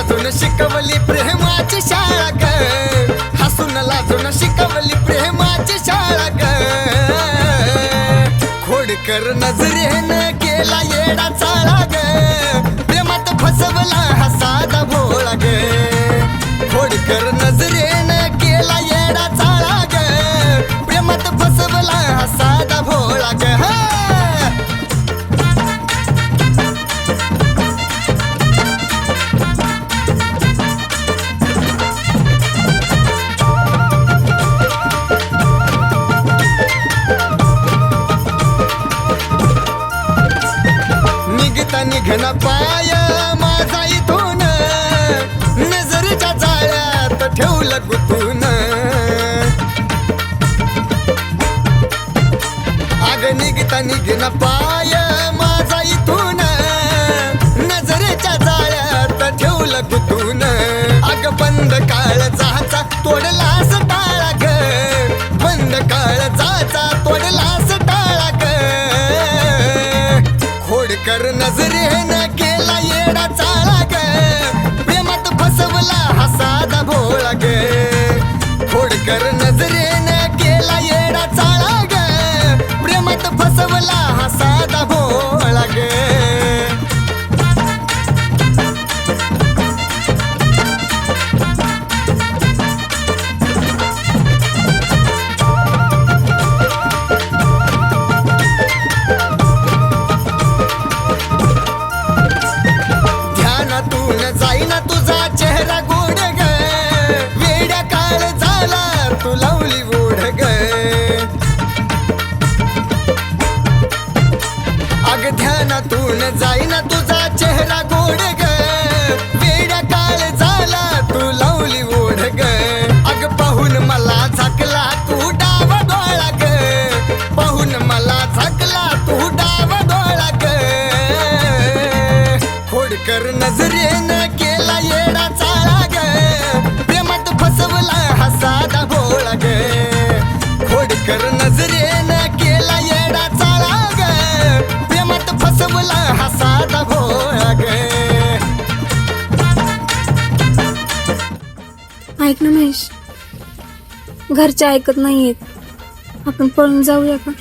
लाजून शिकवली प्रेमाची शाळा ग, हसून लाजून शिकवली प्रेमाची शाळा ग. खोडकर नजरेनं केला येडा चाळा ग, प्रेमात फसवला हा साधा भोळा ग. खोडकर नजरेनं केला येडा चाळा ग, प्रेमात फसवला हा साधा भोळा ग. निघना पाय माझा इथून, नजरेच्या जाळ्यात ठेवलं गुतून. अग निघता निघना पाय माझा इथून, नजरेच्या जाळ्यात ठेवलं गुतून. अग बंद काळजाचा तोडलास टाळा ग, बंद काळजाचा तोडलास टाळा ग. खोडकर नजरेनं केला येडा चाळा ग, प्रेमात फसवला हा साधा भोळा ग. खोडकर नजरेनं केला येडा चाळा ग, प्रेमात फसवला हा साधा भोळा ग. जाईना तुझा चेहरा गोड ग, वेड्या काळ झाला तू लावली ओढ ग. अग ध्यानातून जाईना तुझा चेहरा गोड ग, वेड्या काळ झाला तू लावली ओढ ग. अग पाहून मला झाकला तू डावा डोळा ग, पाहून मला झाकला तू डावा डोळा ग. खोडकर नजरेनं केला येडा चाळा ग, प्रेमात फसवला हा साधा भोळा ग. खोडकर नजरेनं केला येडा चाळा ग, प्रेमात फसवला हा साधा भोळा ग. ऐक ना महेश, घरचे ऐकत नाहीयेत, आपण पळून जाऊया का?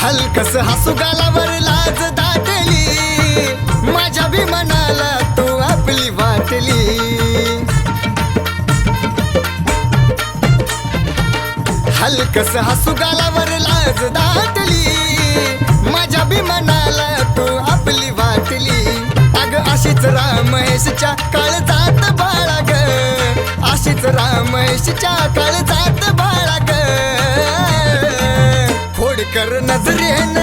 हलकस हसू गालावर लाज दाटली, माझ्या भी मनाला तू आपली वाटली. हलकस हसू गालावर लाज दाटली, माझ्या भी मनाला तू आपली वाटली. अग अशीच रामहेशच्या काळजात बाळा ग, अशीच रामहेशच्या काळजात बाळा ग. खोडकर नजरेनं